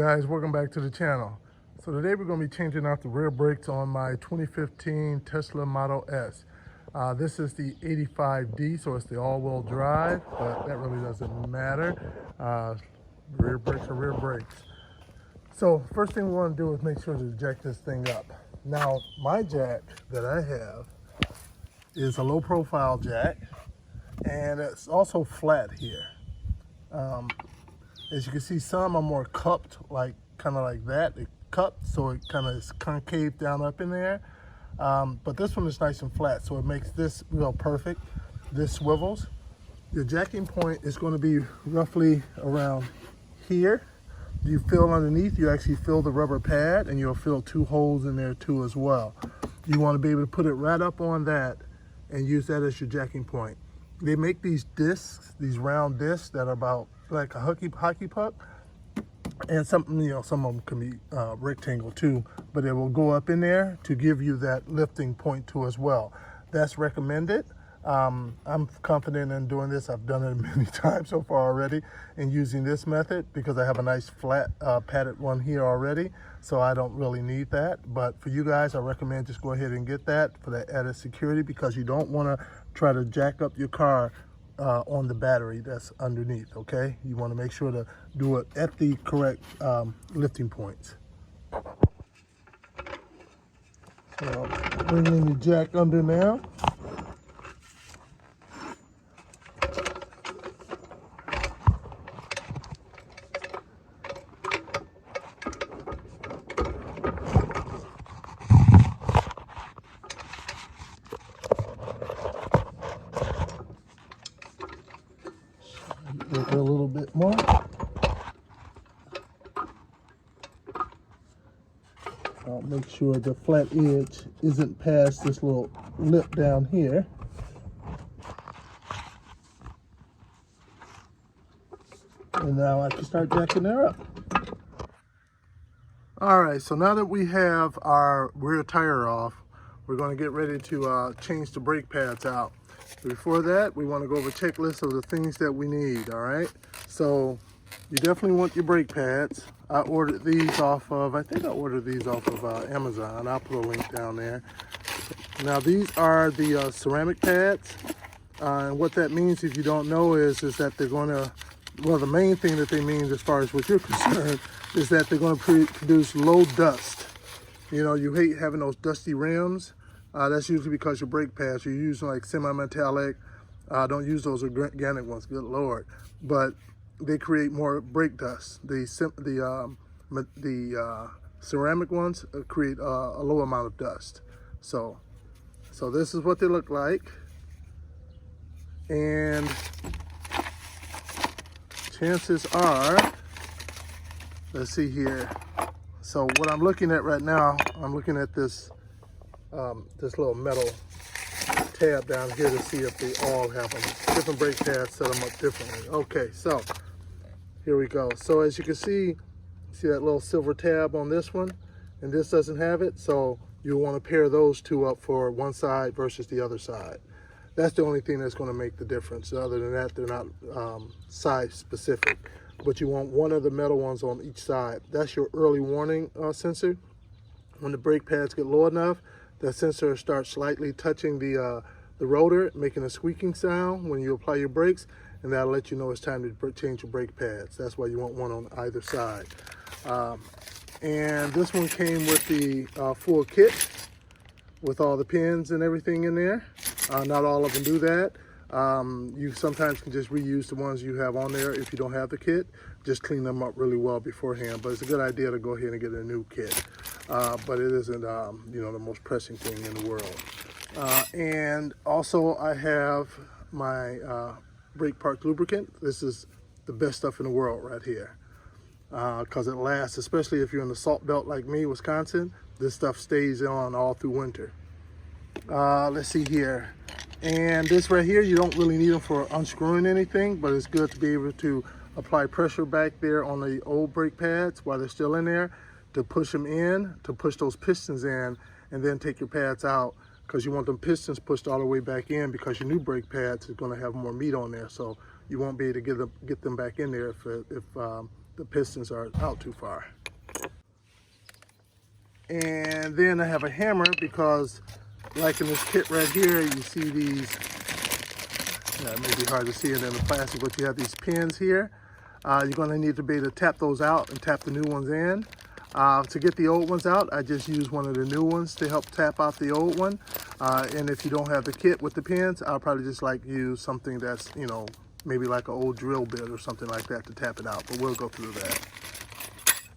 guys, welcome back to the channel. So today we're going to be changing out the rear brakes on my 2015 Tesla Model S. This is the 85D, so it's the all-wheel drive, but that really doesn't matter. Rear brakes are rear brakes. So first thing we want to do is make sure to jack this thing up. Now my jack that I have is a low profile jack, and it's also flat here. As you can see, some are more cupped, like kind of like that. It cupped, so it kind of is concave down up in there. But this one is nice and flat, so it makes this real perfect. This swivels. Your jacking point is going to be roughly around here. You feel underneath, you actually feel the rubber pad, and you'll feel two holes in there too as well. You want to be able to put it right up on that and use that as your jacking point. They make these discs, these round discs that are about like a hockey puck, and some of them can be rectangle too, but it will go up in there to give you that lifting point too as well. That's recommended. I'm confident in doing this. I've done it many times so far already in using this method because I have a nice flat padded one here already, so I don't really need that. But for you guys, I recommend just go ahead and get that for that added security, because you don't want to try to jack up your car on the battery that's underneath. Okay, you want to make sure to do it at the correct lifting points. So bringing the jack under now. A little bit more. I'll make sure the flat edge isn't past this little lip down here. And now I can start jacking her up. All right, so now that we have our rear tire off, we're going to get ready to change the brake pads out. Before that, we want to go over a checklist of the things that we need. All right, so you definitely want your brake pads. I ordered these off of, I think I ordered these off of Amazon. I'll put a link down there. Now these are the ceramic pads, and what that means, if you don't know, is that they're going to, well, the main thing that they mean as far as what you're concerned is that they're going to produce low dust. You know, you hate having those dusty rims. That's usually because your brake pads, you're using like semi-metallic. Don't use those organic ones, good Lord. But they create more brake dust. The ceramic ones create a low amount of dust. So this is what they look like. And chances are, let's see here. So what I'm looking at right now, I'm looking at this little metal tab down here to see if they all have them. Different brake pads set them up differently. Okay, so here we go. So as you can see that little silver tab on this one, and this doesn't have it, so you'll want to pair those two up for one side versus the other side. That's the only thing that's going to make the difference. Other than that, they're not size specific. But you want one of the metal ones on each side. That's your early warning sensor. When the brake pads get low enough, the sensor starts slightly touching the rotor, making a squeaking sound when you apply your brakes, and that'll let you know it's time to change your brake pads. That's why you want one on either side. And this one came with the full kit with all the pins and everything in there. Not all of them do that. You sometimes can just reuse the ones you have on there if you don't have the kit. Just clean them up really well beforehand, but it's a good idea to go ahead and get a new kit. But it isn't, the most pressing thing in the world. And also I have my brake park lubricant. This is the best stuff in the world right here, because it lasts, especially if you're in the salt belt like me, Wisconsin. This stuff stays on all through winter. Let's see here. And this right here, you don't really need them for unscrewing anything, but it's good to be able to apply pressure back there on the old brake pads while they're still in there, to push them in, to push those pistons in, and then take your pads out, because you want them pistons pushed all the way back in, because your new brake pads is going to have more meat on there, so you won't be able to get them back in there if the pistons are out too far. And then I have a hammer because, like in this kit right here, you see these, it may be hard to see it in the plastic, but you have these pins here. You're going to need to be able to tap those out and tap the new ones in. To get the old ones out, I just use one of the new ones to help tap out the old one. And if you don't have the kit with the pins, I'll probably just like use something that's, you know, maybe like an old drill bit or something like that to tap it out, but we'll go through that.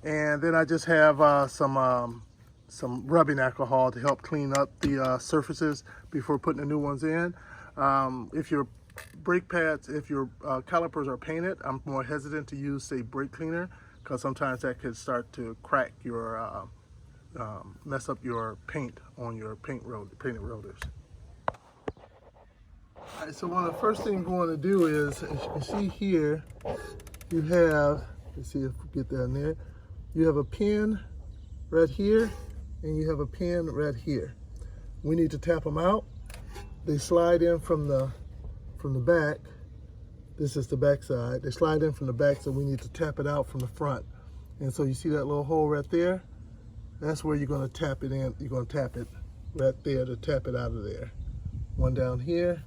And then I just have some rubbing alcohol to help clean up the surfaces before putting the new ones in. If your brake pads, if your calipers are painted, I'm more hesitant to use, say, brake cleaner, because sometimes that could start to crack your, mess up your paint on your painted rotors. All right, so one of the first things we want to do is, as you can see here, you have, let's see if we get that in there, you have a pin right here, and you have a pin right here. We need to tap them out. They slide in from the back. This is the back side. They slide in from the back, so we need to tap it out from the front. And so you see that little hole right there? That's where you're going to tap it in. You're going to tap it right there to tap it out of there. One down here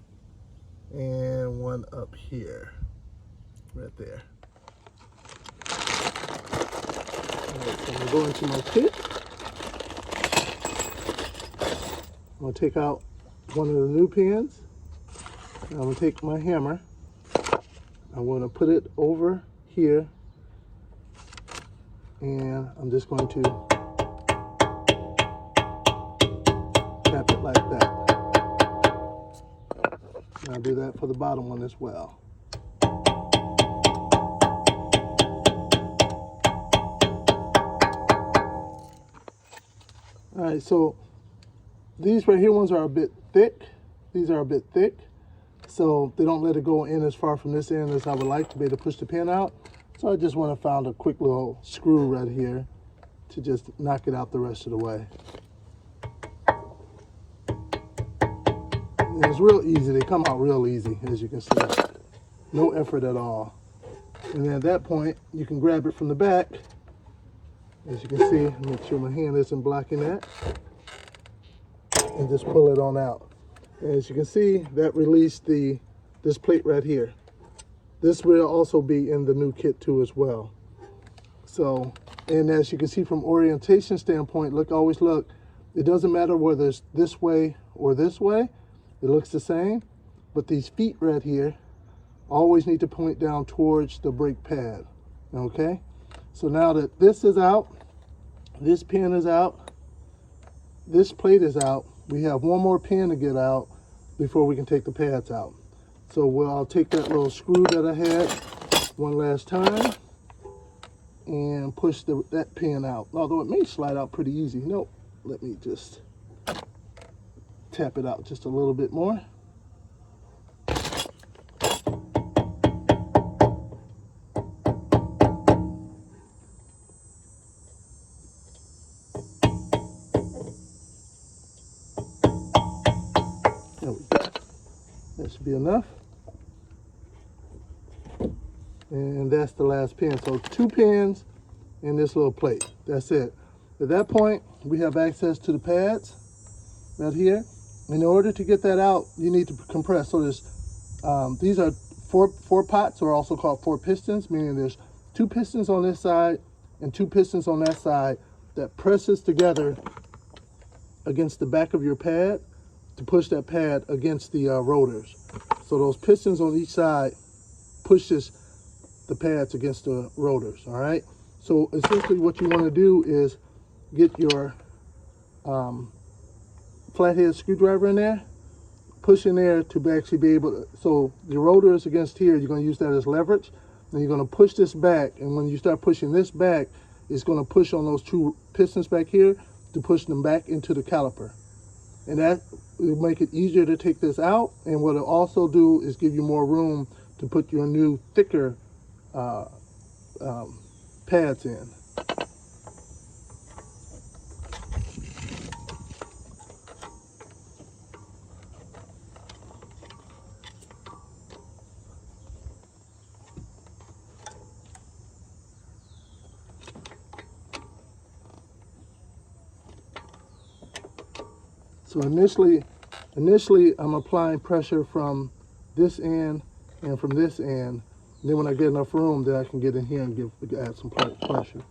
and one up here, right there. All right, so I'm going to go into my kit. I'm going to take out one of the new pins. I'm going to take my hammer. I'm going to put it over here, and I'm just going to tap it like that. And I'll do that for the bottom one as well. All right, so these right here ones are a bit thick. These are a bit thick, so they don't let it go in as far from this end as I would like to be able to push the pin out. So I just want to find a quick little screw right here to just knock it out the rest of the way. And it's real easy. They come out real easy, as you can see. No effort at all. And then at that point, you can grab it from the back. As you can see, make sure my hand isn't blocking that. And just pull it on out. And as you can see, that released this plate right here. This will also be in the new kit too as well. So, and as you can see from orientation standpoint, always look, it doesn't matter whether it's this way or this way, it looks the same, but these feet right here always need to point down towards the brake pad, okay? So now that this is out, this pin is out, this plate is out, we have one more pin to get out before we can take the pads out. So I'll take that little screw that I had one last time and push that pin out. Although it may slide out pretty easy. Nope, let me just tap it out just a little bit more. There we go. That should be enough. And that's the last pin. So 2 pins in this little plate. That's it. At that point, we have access to the pads right here. In order to get that out, you need to compress. So there's these are four pots, or also called 4 pistons, meaning there's 2 pistons on this side and 2 pistons on that side that presses together against the back of your pad to push that pad against the rotors. So those pistons on each side pushes the pads against the rotors, all right? So essentially what you want to do is get your flathead screwdriver in there, push in there to actually be able to, so the rotor is against here, you're going to use that as leverage, and you're going to push this back, and when you start pushing this back, it's going to push on those 2 pistons back here to push them back into the caliper. And that will make it easier to take this out, and what it'll also do is give you more room to put your new thicker pads in. So initially I'm applying pressure from this end and from this end. And then when I get enough room, then I can get in here and add some pressure.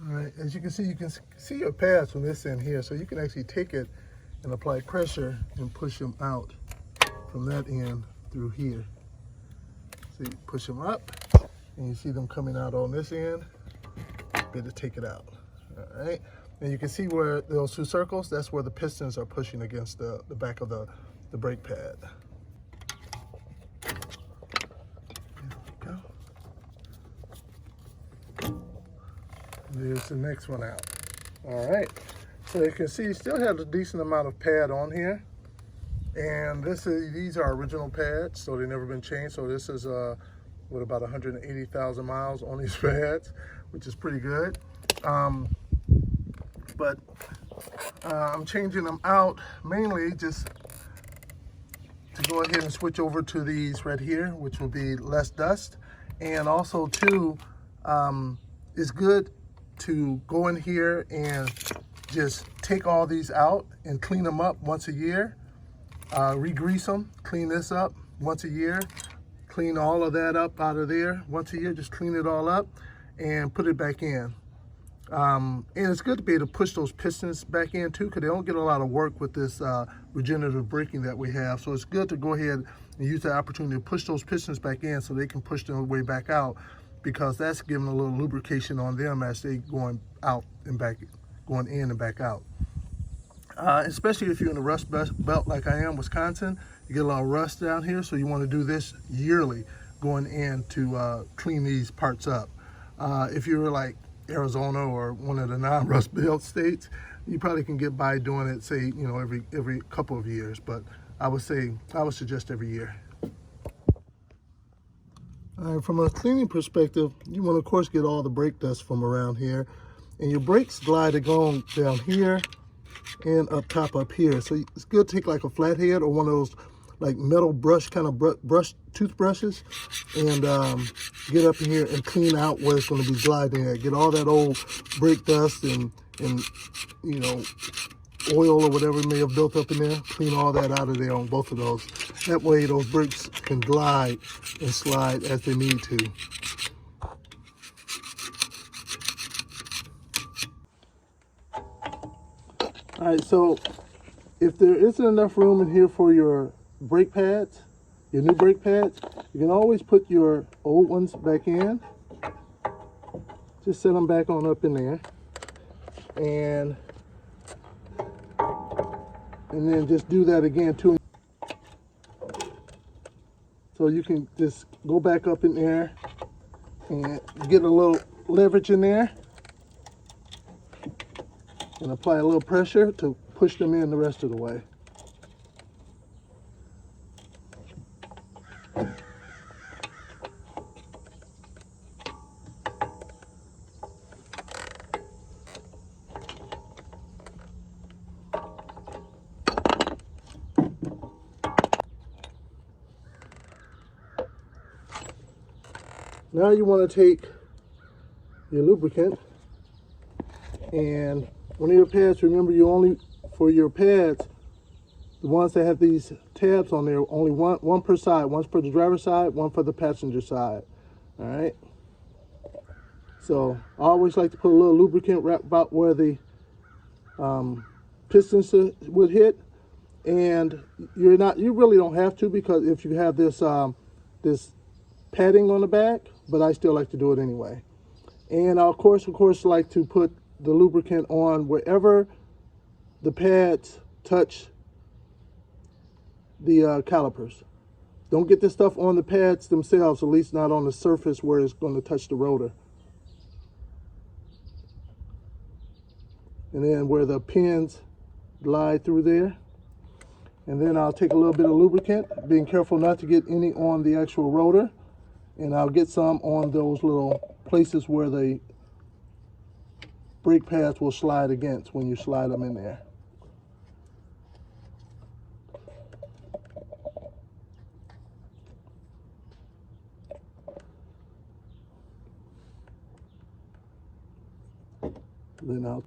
All right, as you can see your pads from this end here, so you can actually take it and apply pressure and push them out from that end through here. So you push them up, and you see them coming out on this end. Better take it out. All right, and you can see where those two circles, that's where the pistons are pushing against the back of the brake pad. There's the next one out. All right, so you can see you still have a decent amount of pad on here, and these are original pads, so they've never been changed. So this is with about 180,000 miles on these pads, which is pretty good. But I'm changing them out mainly just to go ahead and switch over to these right here, which will be less dust, and also too, it's good to go in here and just take all these out and clean them up once a year, re-grease them, clean this up once a year, clean all of that up out of there once a year, just clean it all up and put it back in. And it's good to be able to push those pistons back in too, because they don't get a lot of work with this regenerative braking that we have. So it's good to go ahead and use the opportunity to push those pistons back in so they can push their way back out, because that's giving a little lubrication on them as they going out and back, going in and back out. Especially if you're in the rust belt like I am, Wisconsin, you get a lot of rust down here, so you want to do this yearly, going in to clean these parts up. If you're like Arizona or one of the non-rust belt states, you probably can get by doing it, say, you know, every couple of years, but I would suggest every year. From a cleaning perspective, you want to, of course, get all the brake dust from around here. And your brakes glide going down here and up top up here. So it's good to take like a flathead or one of those like metal brush kind of brush toothbrushes and get up in here and clean out where it's going to be gliding at. Get all that old brake dust and you know, oil or whatever may have built up in there. Clean all that out of there on both of those. That way those brakes can glide and slide as they need to. All right, so if there isn't enough room in here for your brake pads, your new brake pads, you can always put your old ones back in. Just set them back on up in there. And then just do that again too. So you can just go back up in there and get a little leverage in there and apply a little pressure to push them in the rest of the way. Now you want to take your lubricant, and one of your pads, remember you only, for your pads, the ones that have these tabs on there, only one per side. One's for the driver's side, one for the passenger side. All right. So I always like to put a little lubricant right about where the pistons would hit, and you really don't have to, because if you have this this padding on the back, but I still like to do it anyway. And I, of course, like to put the lubricant on wherever the pads touch the calipers. Don't get this stuff on the pads themselves, at least not on the surface where it's going to touch the rotor. And then where the pins glide through there. And then I'll take a little bit of lubricant, being careful not to get any on the actual rotor. And I'll get some on those little places where the brake pads will slide against when you slide them in there. Then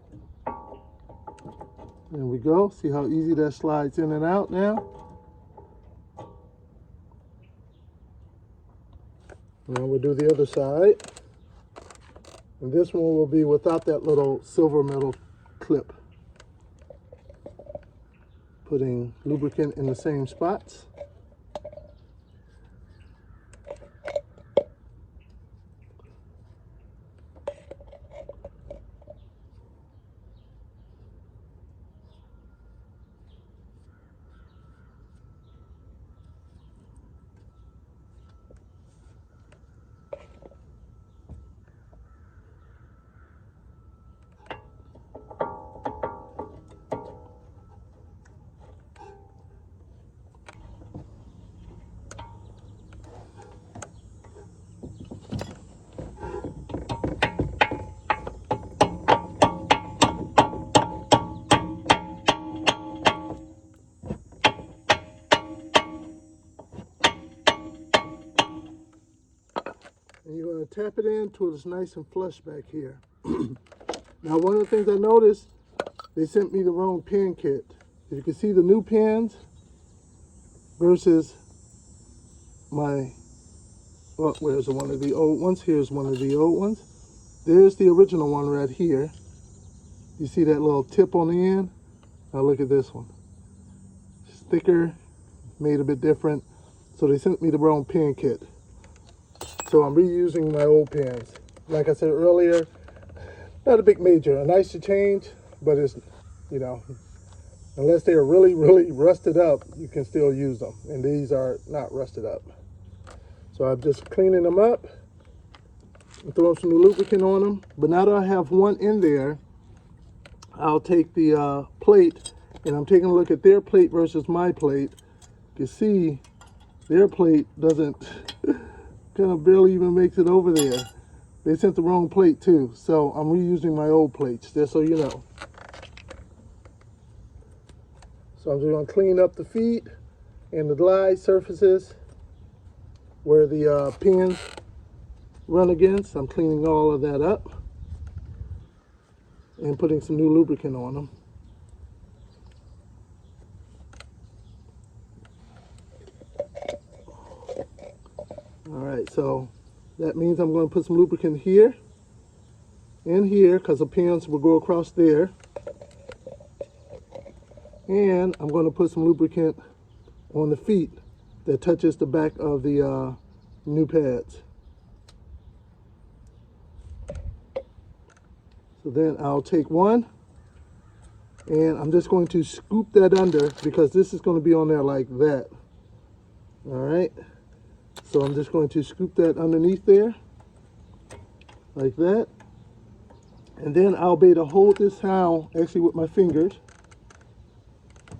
there we go. See how easy that slides in and out now? Now we'll do the other side. And this one will be without that little silver metal clip. Putting lubricant in the same spots. And you're going to tap it in until it's nice and flush back here. Now, one of the things I noticed, they sent me the wrong pin kit. If you can see the new pins versus my, well, where's one of the old ones? Here's one of the old ones. There's the original one right here. You see that little tip on the end? Now look at this one. It's thicker, made a bit different. So they sent me the wrong pin kit. So I'm reusing my old pins. Like I said earlier, not a big major. A nice to change, but it's, you know, unless they are really, really rusted up, you can still use them. And these are not rusted up. So I'm just cleaning them up and throwing some lubricant on them. But now that I have one in there, I'll take the plate, and I'm taking a look at their plate versus my plate. You can see their plate doesn't kind of barely even makes it over there. They sent the wrong plate too, so I'm reusing my old plates, just so you know. So I'm just going to clean up the feet and the glide surfaces where the pins run against. I'm cleaning all of that up and putting some new lubricant on them. All right, so that means I'm going to put some lubricant here and here, because the pins will go across there. And I'm going to put some lubricant on the feet that touches the back of the new pads. So then I'll take one, and I'm just going to scoop that under, because this is going to be on there like that. All right. So I'm just going to scoop that underneath there, like that. And then I'll be able to hold this towel actually with my fingers.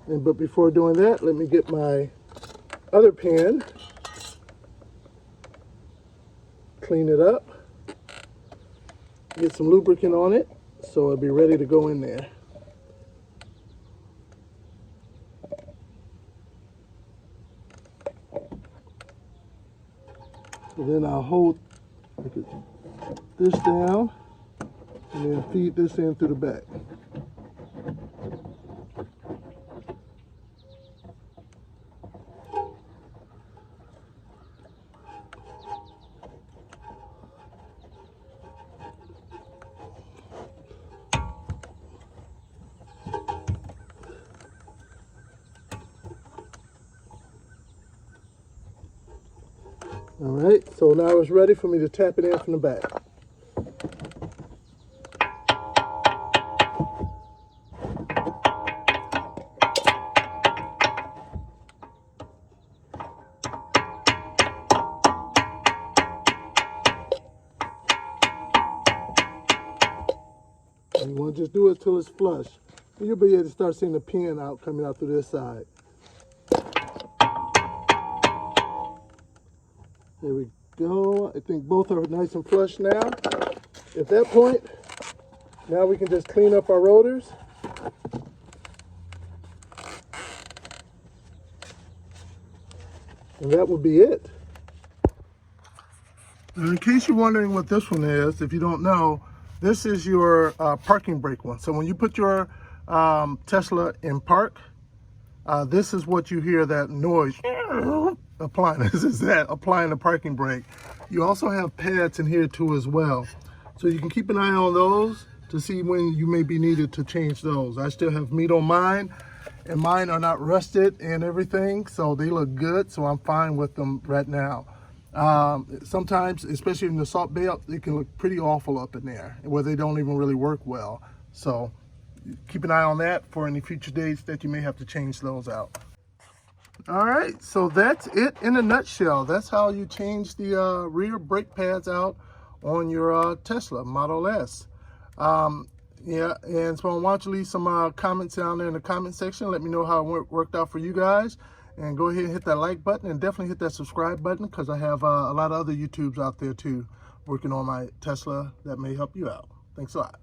But before doing that, let me get my other pan, clean it up, get some lubricant on it, so it'll be ready to go in there. And then I'll hold this down and then feed this in through the back. All right, so now it's ready for me to tap it in from the back. And you want to just do it till it's flush. And you'll be able to start seeing the pin out coming out through this side. There we go. I think both are nice and flush now. At that point, now we can just clean up our rotors. And that will be it. And in case you're wondering what this one is, if you don't know, this is your parking brake one. So when you put your Tesla in park, this is what you hear, that noise applying. This is that applying the parking brake. You also have pads in here too as well. So you can keep an eye on those to see when you may be needed to change those. I still have meat on mine, and mine are not rusted and everything, so they look good, so I'm fine with them right now. Sometimes, especially in the salt belt, they can look pretty awful up in there, where they don't even really work well. So keep an eye on that for any future dates that you may have to change those out. All right, so that's it in a nutshell. That's how you change the rear brake pads out on your Tesla Model S. Yeah, and so why don't you leave some comments down there in the comment section. Let me know how it worked out for you guys. And go ahead and hit that like button, and definitely hit that subscribe button, because I have a lot of other YouTubes out there too working on my Tesla that may help you out. Thanks a lot.